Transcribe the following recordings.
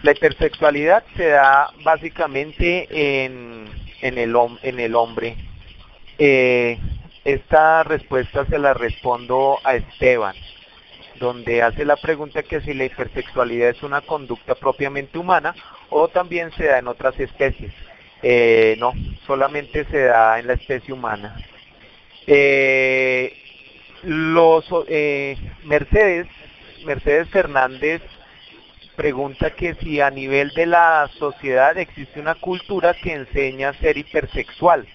La hipersexualidad se da básicamente en el hombre. Esta respuesta se la respondo a Esteban, donde hace la pregunta que si la hipersexualidad es una conducta propiamente humana o también se da en otras especies. No, solamente se da en la especie humana. Mercedes Fernández pregunta que si a nivel de la sociedad existe una cultura que enseña a ser hipersexual.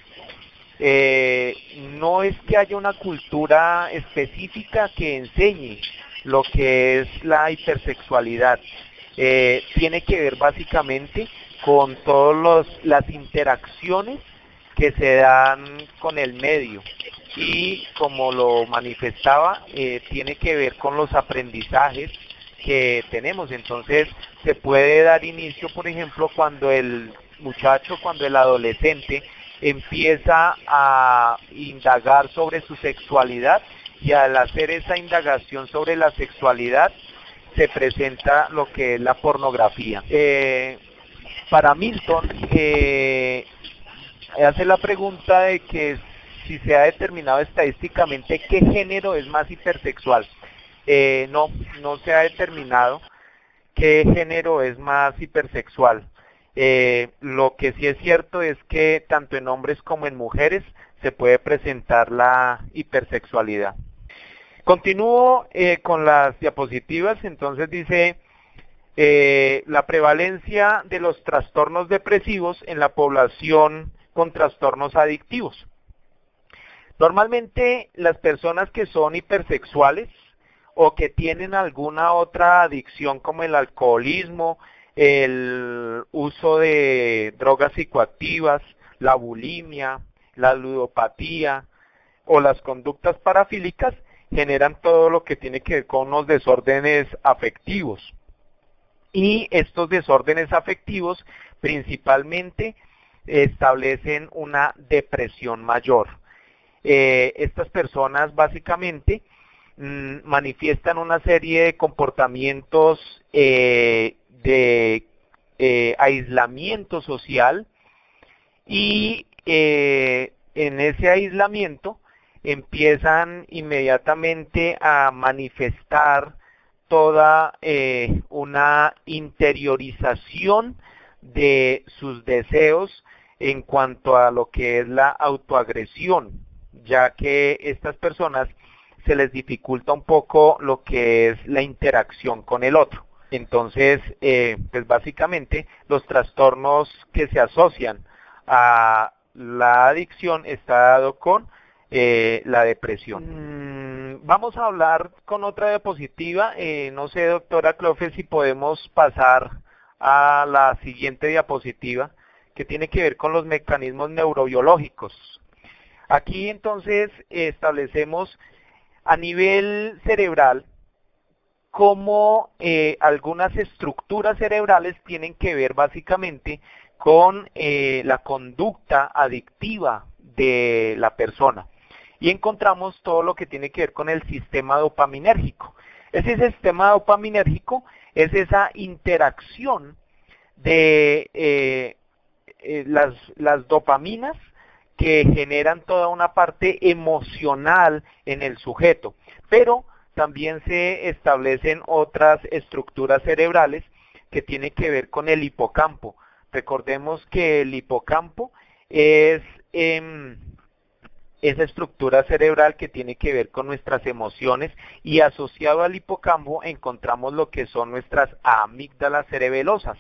No es que haya una cultura específica que enseñe lo que es la hipersexualidad. Tiene que ver básicamente con todas las interacciones que se dan con el medio y, como lo manifestaba, tiene que ver con los aprendizajes que tenemos. Entonces se puede dar inicio, por ejemplo, cuando el muchacho, cuando el adolescente empieza a indagar sobre su sexualidad, y al hacer esa indagación sobre la sexualidad se presenta lo que es la pornografía. Para Milton, hace la pregunta de que si se ha determinado estadísticamente qué género es más hipersexual. No se ha determinado qué género es más hipersexual. Lo que sí es cierto es que tanto en hombres como en mujeres se puede presentar la hipersexualidad. Continúo con las diapositivas. Entonces dice la prevalencia de los trastornos depresivos en la población con trastornos adictivos. Normalmente las personas que son hipersexuales o que tienen alguna otra adicción como el alcoholismo, el uso de drogas psicoactivas, la bulimia, la ludopatía o las conductas parafílicas, generan todo lo que tiene que ver con unos desórdenes afectivos. Y estos desórdenes afectivos principalmente establecen una depresión mayor. Estas personas básicamente manifiestan una serie de comportamientos de aislamiento social, y en ese aislamiento empiezan inmediatamente a manifestar toda una interiorización de sus deseos en cuanto a lo que es la autoagresión, ya que estas personas se les dificulta un poco lo que es la interacción con el otro. Entonces, pues básicamente los trastornos que se asocian a la adicción está dado con la depresión. Vamos a hablar con otra diapositiva. No sé, doctora Clofe, si podemos pasar a la siguiente diapositiva, que tiene que ver con los mecanismos neurobiológicos. Aquí entonces establecemos a nivel cerebral cómo algunas estructuras cerebrales tienen que ver básicamente con la conducta adictiva de la persona. Y encontramos todo lo que tiene que ver con el sistema dopaminérgico. Ese sistema dopaminérgico es esa interacción de las dopaminas que generan toda una parte emocional en el sujeto, pero también se establecen otras estructuras cerebrales que tienen que ver con el hipocampo. Recordemos que el hipocampo es esa estructura cerebral que tiene que ver con nuestras emociones, y asociado al hipocampo encontramos lo que son nuestras amígdalas cerebelosas.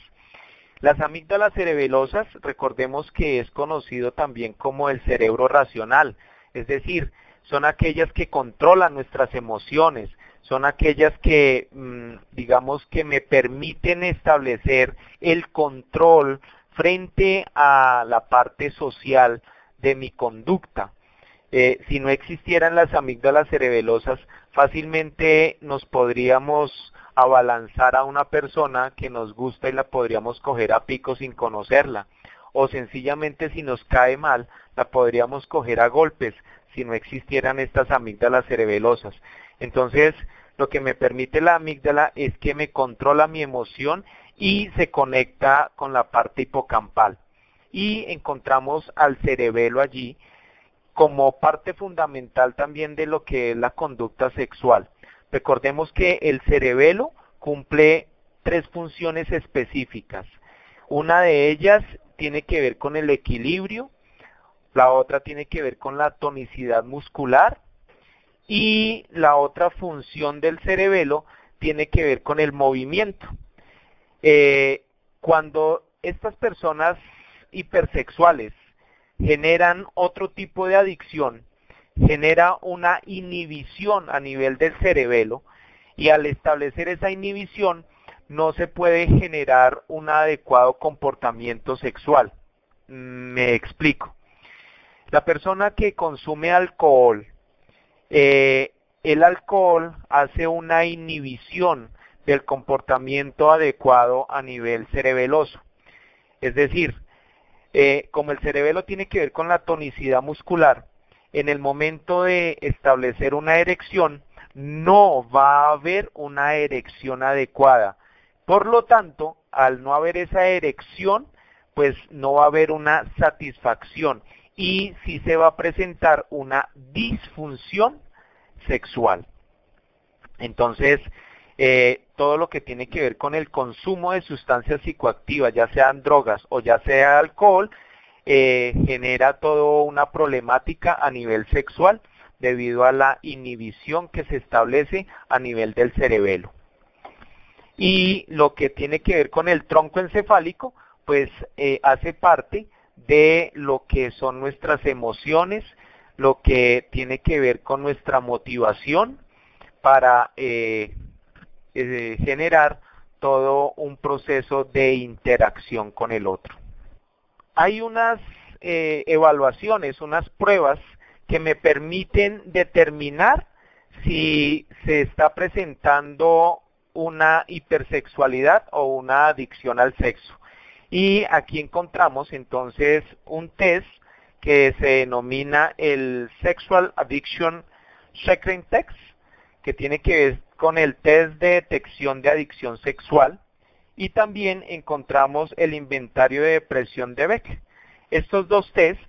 Las amígdalas cerebelosas, recordemos que es conocido también como el cerebro racional, es decir, son aquellas que controlan nuestras emociones, son aquellas que, digamos, que me permiten establecer el control frente a la parte social de mi conducta. Si no existieran las amígdalas cerebelosas, fácilmente nos podríamos abalanzar a una persona que nos gusta y la podríamos coger a pico sin conocerla, o sencillamente si nos cae mal, la podríamos coger a golpes si no existieran estas amígdalas cerebelosas. Entonces, lo que me permite la amígdala es que me controla mi emoción y se conecta con la parte hipocampal. Y encontramos al cerebelo allí como parte fundamental también de lo que es la conducta sexual. Recordemos que el cerebelo cumple 3 funciones específicas. Una de ellas tiene que ver con el equilibrio, la otra tiene que ver con la tonicidad muscular y la otra función del cerebelo tiene que ver con el movimiento. Cuando estas personas hipersexuales generan otro tipo de adicción, genera una inhibición a nivel del cerebelo y al establecer esa inhibición no se puede generar un adecuado comportamiento sexual. Me explico. La persona que consume alcohol, el alcohol hace una inhibición del comportamiento adecuado a nivel cerebeloso. Es decir, como el cerebelo tiene que ver con la tonicidad muscular, en el momento de establecer una erección, no va a haber una erección adecuada. Por lo tanto, al no haber esa erección, pues no va a haber una satisfacción y sí se va a presentar una disfunción sexual. Entonces, todo lo que tiene que ver con el consumo de sustancias psicoactivas, ya sean drogas o ya sea alcohol, genera toda una problemática a nivel sexual debido a la inhibición que se establece a nivel del cerebelo. Y lo que tiene que ver con el tronco encefálico, pues hace parte de lo que son nuestras emociones, lo que tiene que ver con nuestra motivación para generar todo un proceso de interacción con el otro. Hay unas evaluaciones, unas pruebas que me permiten determinar si se está presentando una hipersexualidad o una adicción al sexo. Y aquí encontramos entonces un test que se denomina el Sexual Addiction Checking Test, que tiene que ver con el test de detección de adicción sexual, y también encontramos el inventario de depresión de Beck. Estos 2 tests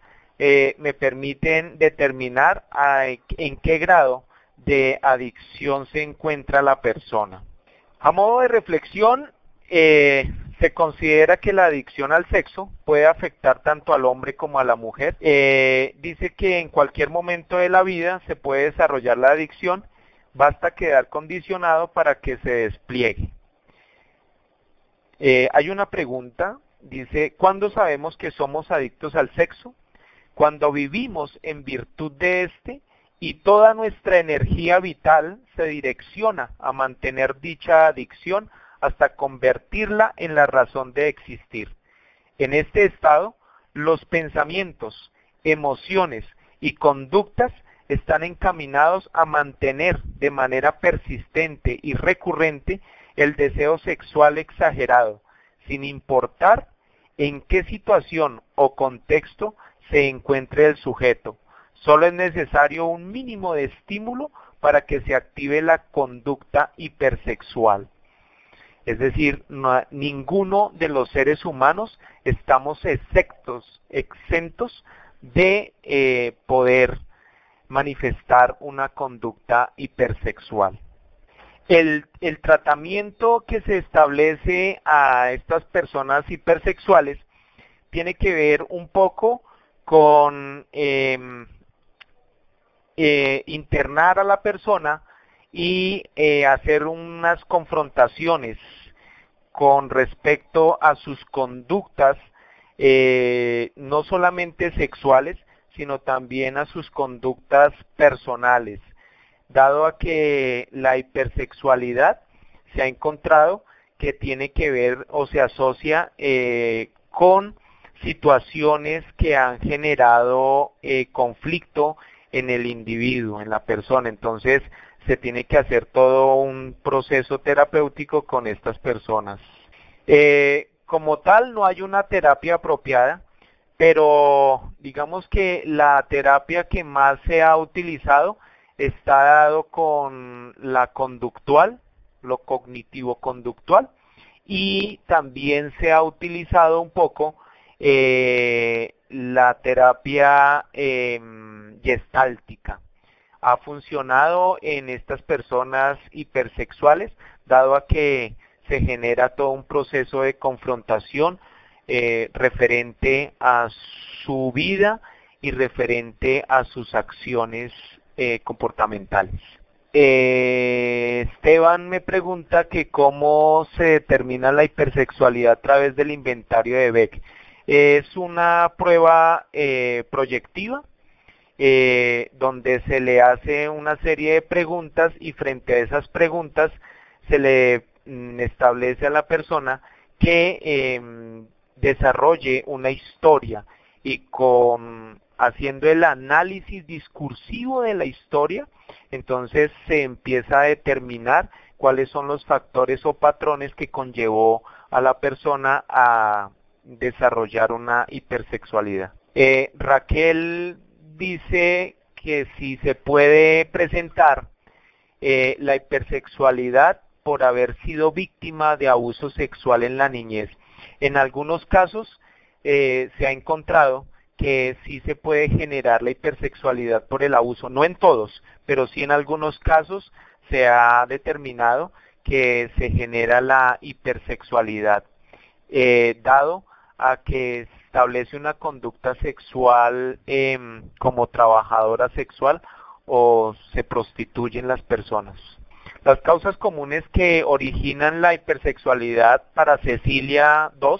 me permiten determinar en qué grado de adicción se encuentra la persona. A modo de reflexión, se considera que la adicción al sexo puede afectar tanto al hombre como a la mujer. Dice que en cualquier momento de la vida se puede desarrollar la adicción, basta quedar condicionado para que se despliegue. Hay una pregunta, dice, ¿cuándo sabemos que somos adictos al sexo? Cuando vivimos en virtud de este y toda nuestra energía vital se direcciona a mantener dicha adicción hasta convertirla en la razón de existir. En este estado, los pensamientos, emociones y conductas están encaminados a mantener de manera persistente y recurrente el deseo sexual exagerado, sin importar en qué situación o contexto se encuentre el sujeto. Solo es necesario un mínimo de estímulo para que se active la conducta hipersexual. Es decir, ninguno de los seres humanos estamos exentos de poder manifestar una conducta hipersexual. El tratamiento que se establece a estas personas hipersexuales tiene que ver un poco con internar a la persona y hacer unas confrontaciones con respecto a sus conductas, no solamente sexuales, sino también a sus conductas personales, dado a que la hipersexualidad se ha encontrado que tiene que ver o se asocia con situaciones que han generado conflicto en el individuo, en la persona. Entonces se tiene que hacer todo un proceso terapéutico con estas personas. Como tal, no hay una terapia apropiada, pero digamos que la terapia que más se ha utilizado está dado con la conductual, lo cognitivo-conductual, y también se ha utilizado un poco la terapia gestáltica. Ha funcionado en estas personas hipersexuales, dado a que se genera todo un proceso de confrontación referente a su vida y referente a sus acciones comportamentales. Esteban me pregunta que cómo se determina la hipersexualidad a través del inventario de Beck. Es una prueba proyectiva donde se le hace una serie de preguntas y frente a esas preguntas se le establece a la persona que desarrolle una historia y haciendo el análisis discursivo de la historia, entonces se empieza a determinar cuáles son los factores o patrones que conllevó a la persona a desarrollar una hipersexualidad. Raquel dice que si se puede presentar la hipersexualidad por haber sido víctima de abuso sexual en la niñez. En algunos casos se ha encontrado que sí se puede generar la hipersexualidad por el abuso, no en todos, pero sí en algunos casos se ha determinado que se genera la hipersexualidad, dado a que establece una conducta sexual como trabajadora sexual o se prostituyen las personas. Las causas comunes que originan la hipersexualidad para Cecilia II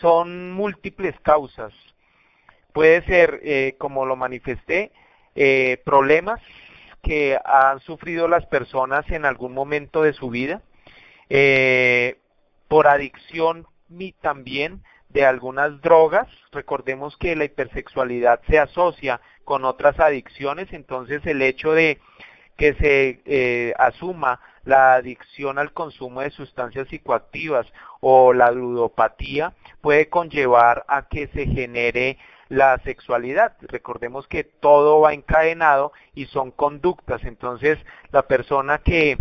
son múltiples causas. Puede ser, como lo manifesté, problemas que han sufrido las personas en algún momento de su vida, por adicción también de algunas drogas. Recordemos que la hipersexualidad se asocia con otras adicciones, entonces el hecho de que se asuma la adicción al consumo de sustancias psicoactivas o la ludopatía puede conllevar a que se genere la sexualidad. Recordemos que todo va encadenado y son conductas, entonces la persona que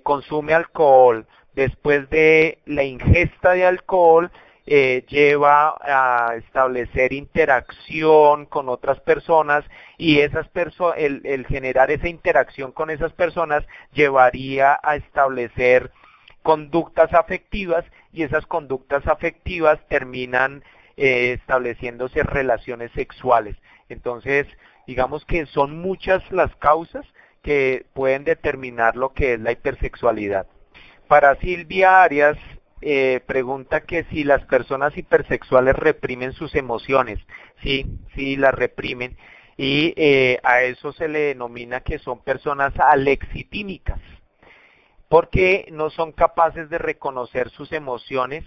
consume alcohol, después de la ingesta de alcohol, lleva a establecer interacción con otras personas y el generar esa interacción con esas personas llevaría a establecer conductas afectivas y esas conductas afectivas terminan estableciéndose relaciones sexuales. Entonces, digamos que son muchas las causas que pueden determinar lo que es la hipersexualidad. Para Silvia Arias, pregunta que si las personas hipersexuales reprimen sus emociones. Sí las reprimen y a eso se le denomina que son personas alexitímicas, porque no son capaces de reconocer sus emociones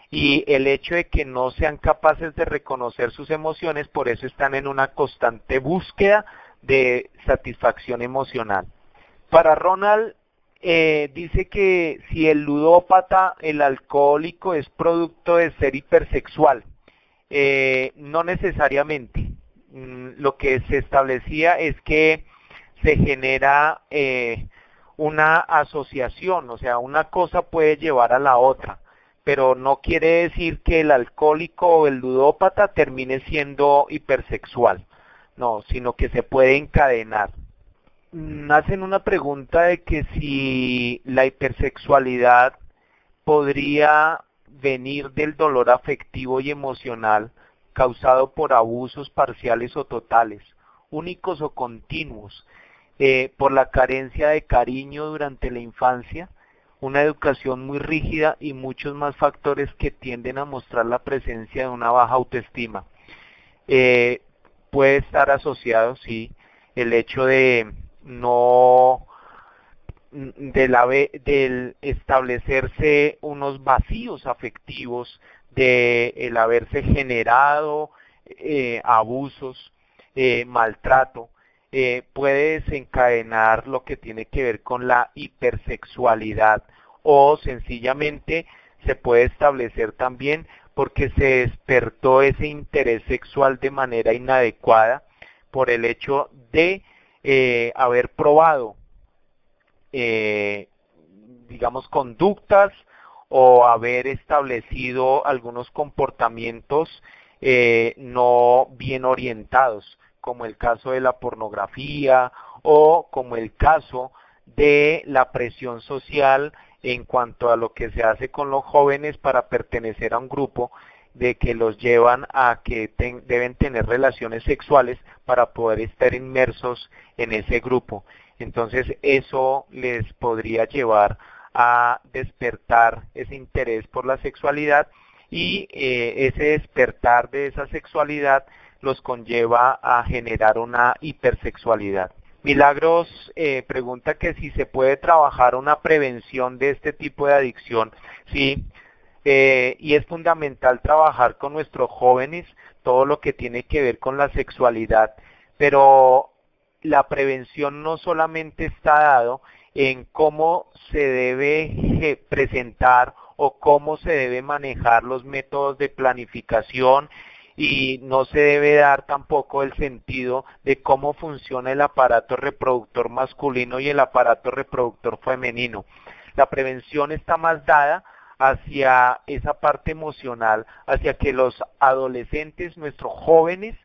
y el hecho de que no sean capaces de reconocer sus emociones, por eso están en una constante búsqueda de satisfacción emocional. Para Ronald, dice que si el ludópata, el alcohólico, es producto de ser hipersexual. No necesariamente. Lo que se establecía es que se genera una asociación, o sea, una cosa puede llevar a la otra, pero no quiere decir que el alcohólico o el ludópata termine siendo hipersexual, no, sino que se puede encadenar. Hacen una pregunta de que si la hipersexualidad podría venir del dolor afectivo y emocional causado por abusos parciales o totales, únicos o continuos, por la carencia de cariño durante la infancia, una educación muy rígida y muchos más factores que tienden a mostrar la presencia de una baja autoestima. Puede estar asociado, sí, el hecho de del establecerse unos vacíos afectivos, de el haberse generado abusos, maltrato, puede desencadenar lo que tiene que ver con la hipersexualidad, o sencillamente se puede establecer también porque se despertó ese interés sexual de manera inadecuada por el hecho de haber probado digamos, conductas o haber establecido algunos comportamientos no bien orientados, como el caso de la pornografía o como el caso de la presión social en cuanto a lo que se hace con los jóvenes para pertenecer a un grupo, de que los llevan a que deben tener relaciones sexuales para poder estar inmersos en ese grupo. Entonces eso les podría llevar a despertar ese interés por la sexualidad y ese despertar de esa sexualidad los conlleva a generar una hipersexualidad. Milagros pregunta que si se puede trabajar una prevención de este tipo de adicción. Sí, y es fundamental trabajar con nuestros jóvenes todo lo que tiene que ver con la sexualidad, pero la prevención no solamente está dado en cómo se debe presentar o cómo se debe manejar los métodos de planificación, y no se debe dar tampoco el sentido de cómo funciona el aparato reproductor masculino y el aparato reproductor femenino. La prevención está más dada hacia esa parte emocional, hacia que los adolescentes, nuestros jóvenes,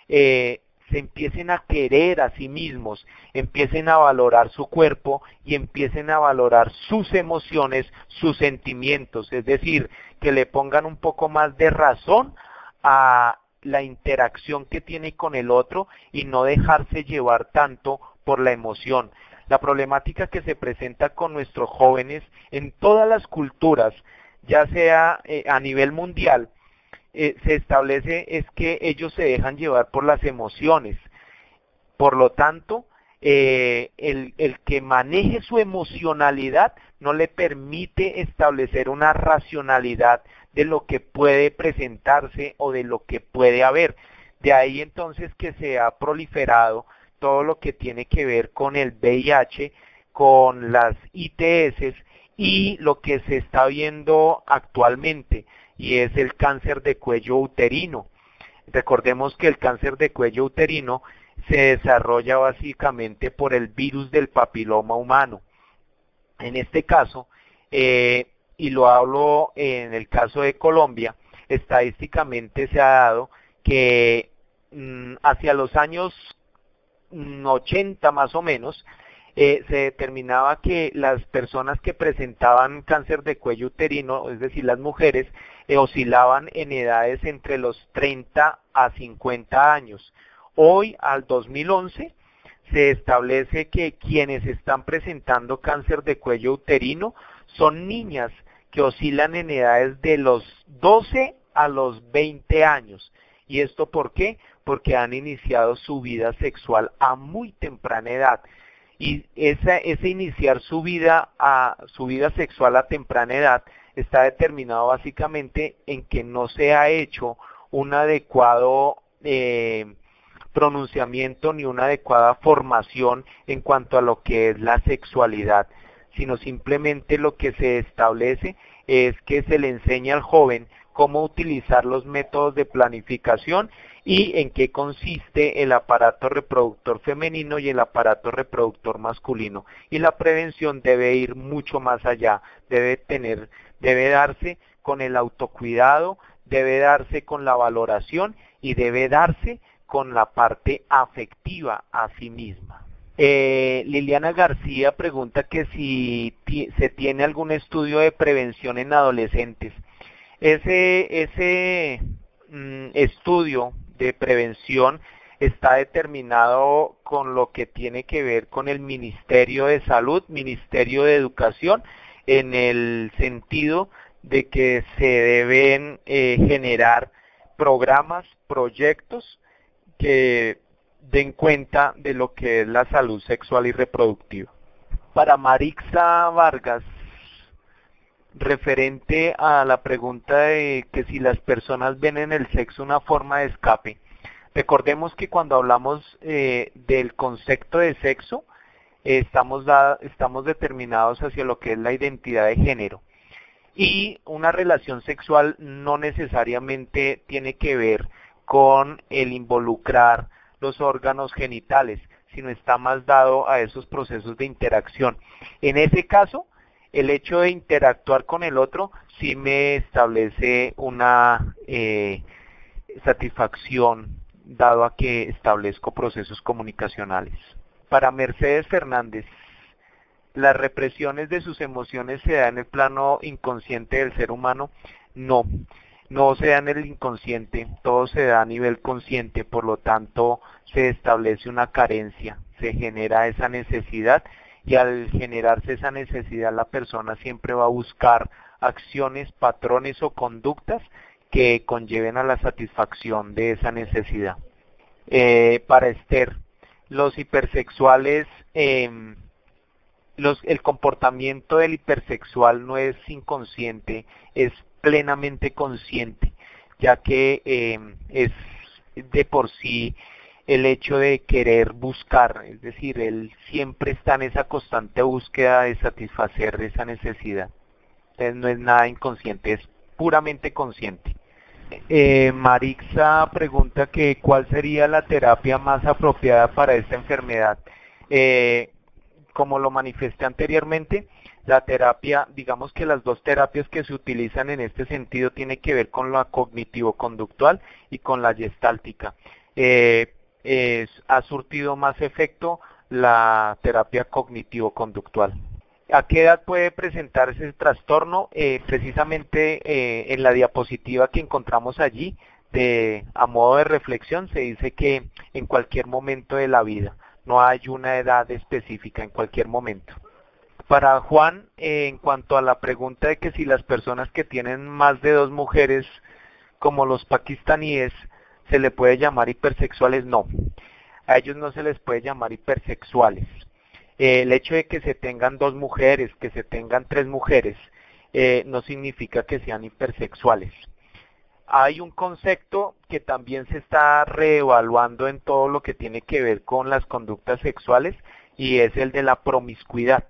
se empiecen a querer a sí mismos, empiecen a valorar su cuerpo y empiecen a valorar sus emociones, sus sentimientos, es decir, que le pongan un poco más de razón a la interacción que tiene con el otro y no dejarse llevar tanto por la emoción. La problemática que se presenta con nuestros jóvenes en todas las culturas, ya sea a nivel mundial, se establece es que ellos se dejan llevar por las emociones. Por lo tanto, el que maneje su emocionalidad no le permite establecer una racionalidad de lo que puede presentarse o de lo que puede haber. De ahí entonces que se ha proliferado todo lo que tiene que ver con el VIH, con las ITS y lo que se está viendo actualmente, y es el cáncer de cuello uterino. Recordemos que el cáncer de cuello uterino se desarrolla básicamente por el virus del papiloma humano. En este caso, y lo hablo en el caso de Colombia, estadísticamente se ha dado que hacia los años 80 más o menos, se determinaba que las personas que presentaban cáncer de cuello uterino, es decir, las mujeres, oscilaban en edades entre los 30 a 50 años. Hoy, al 2011, se establece que quienes están presentando cáncer de cuello uterino son niñas que oscilan en edades de los 12 a los 20 años. ¿Y esto por qué? Porque han iniciado su vida sexual a muy temprana edad. Y ese iniciar su vida sexual a temprana edad está determinado básicamente en que no se ha hecho un adecuado pronunciamiento ni una adecuada formación en cuanto a lo que es la sexualidad, sino simplemente lo que se establece es que se le enseña al joven cómo utilizar los métodos de planificación y en qué consiste el aparato reproductor femenino y el aparato reproductor masculino. Y la prevención debe ir mucho más allá, debe darse con el autocuidado, debe darse con la valoración y debe darse con la parte afectiva a sí misma. Liliana García pregunta que si se tiene algún estudio de prevención en adolescentes. Ese estudio de prevención está determinado con lo que tiene que ver con el Ministerio de Salud, Ministerio de Educación, en el sentido de que se deben generar programas, proyectos que den cuenta de lo que es la salud sexual y reproductiva. Para Marixa Vargas, referente a la pregunta de que si las personas ven en el sexo una forma de escape, recordemos que cuando hablamos del concepto de sexo, estamos determinados hacia lo que es la identidad de género. Y una relación sexual no necesariamente tiene que ver con el involucrar los órganos genitales, sino está más dado a esos procesos de interacción. En ese caso, el hecho de interactuar con el otro sí me establece una satisfacción, dado a que establezco procesos comunicacionales. Para Mercedes Fernández, ¿las represiones de sus emociones se dan en el plano inconsciente del ser humano? No, no se da en el inconsciente, todo se da a nivel consciente, por lo tanto se establece una carencia, se genera esa necesidad y al generarse esa necesidad la persona siempre va a buscar acciones, patrones o conductas que conlleven a la satisfacción de esa necesidad. Para Esther, los hipersexuales, el comportamiento del hipersexual no es inconsciente, es plenamente consciente, ya que es de por sí el hecho de querer buscar, es decir, él siempre está en esa constante búsqueda de satisfacer esa necesidad. Entonces no es nada inconsciente, es puramente consciente. Marixa pregunta que cuál sería la terapia más apropiada para esta enfermedad. Como lo manifesté anteriormente, la terapia, digamos que las dos terapias que se utilizan en este sentido tienen que ver con la cognitivo-conductual y con la gestáltica. Ha surtido más efecto la terapia cognitivo-conductual. ¿A qué edad puede presentarse el trastorno? Precisamente en la diapositiva que encontramos allí, a modo de reflexión, se dice que en cualquier momento de la vida, no hay una edad específica, en cualquier momento. Para Juan, en cuanto a la pregunta de que si las personas que tienen más de 2 mujeres, como los pakistaníes, se le puede llamar hipersexuales, no. A ellos no se les puede llamar hipersexuales. El hecho de que se tengan 2 mujeres, que se tengan 3 mujeres, no significa que sean hipersexuales. Hay un concepto que también se está reevaluando en todo lo que tiene que ver con las conductas sexuales y es el de la promiscuidad.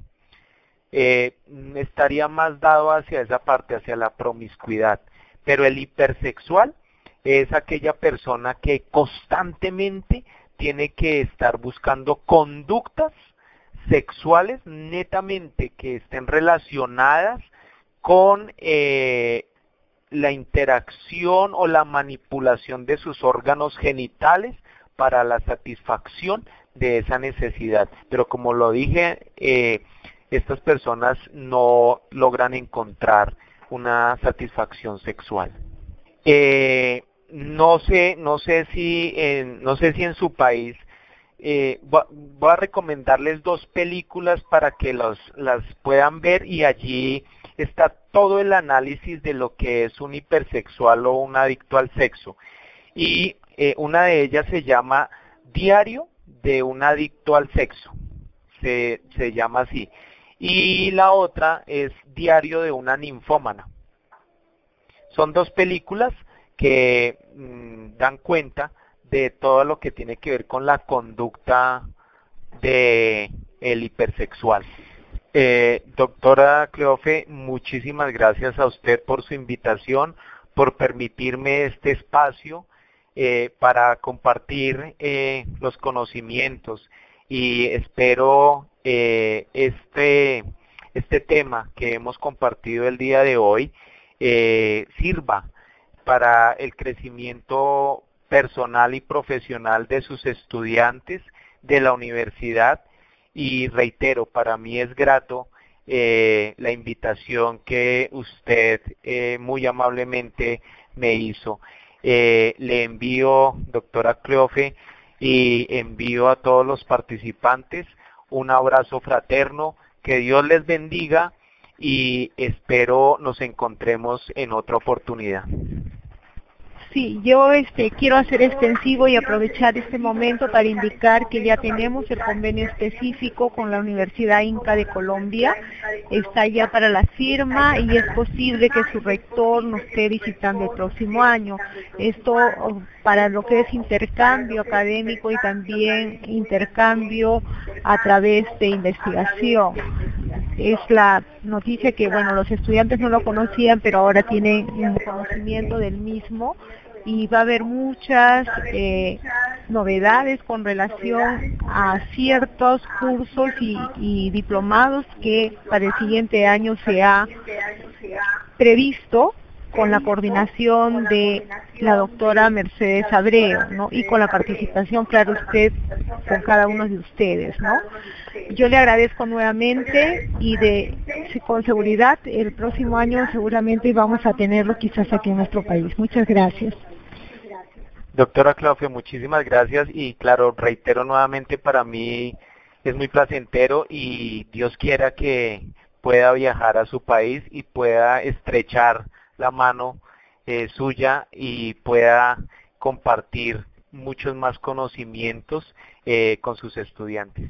Estaría más dado hacia esa parte, hacia la promiscuidad. Pero el hipersexual es aquella persona que constantemente tiene que estar buscando conductas sexuales netamente que estén relacionadas con la interacción o la manipulación de sus órganos genitales para la satisfacción de esa necesidad. Pero como lo dije, estas personas no logran encontrar una satisfacción sexual. No sé si en su país, voy a recomendarles 2 películas para que las puedan ver y allí está todo el análisis de lo que es un hipersexual o un adicto al sexo. Y una de ellas se llama Diario de un adicto al sexo, se llama así. Y la otra es Diario de una ninfómana. Son 2 películas que dan cuenta de todo lo que tiene que ver con la conducta de el hipersexual. Doctora Cleofe, muchísimas gracias a usted por su invitación, por permitirme este espacio para compartir los conocimientos y espero este tema que hemos compartido el día de hoy sirva para el crecimiento personal y profesional de sus estudiantes de la universidad y reitero, para mí es grato la invitación que usted muy amablemente me hizo. Le envío, doctora Cleofe, y envío a todos los participantes un abrazo fraterno, que Dios les bendiga y espero nos encontremos en otra oportunidad. Sí, yo quiero hacer extensivo y aprovechar este momento para indicar que ya tenemos el convenio específico con la Universidad Inca de Colombia, está ya para la firma y es posible que su rector nos esté visitando el próximo año. Esto para lo que es intercambio académico y también intercambio a través de investigación. Es la noticia que, bueno, los estudiantes no lo conocían, pero ahora tienen un conocimiento del mismo. y va a haber muchas novedades con relación a ciertos cursos y diplomados que para el siguiente año se ha previsto con la coordinación de la doctora Mercedes Abreu, ¿no? Y con la participación, claro, usted, con cada uno de ustedes, ¿no? Yo le agradezco nuevamente y con seguridad el próximo año seguramente vamos a tenerlo quizás aquí en nuestro país. Muchas gracias. Doctora Claudia, muchísimas gracias y claro, reitero nuevamente, para mí es muy placentero y Dios quiera que pueda viajar a su país y pueda estrechar la mano suya y pueda compartir muchos más conocimientos con sus estudiantes.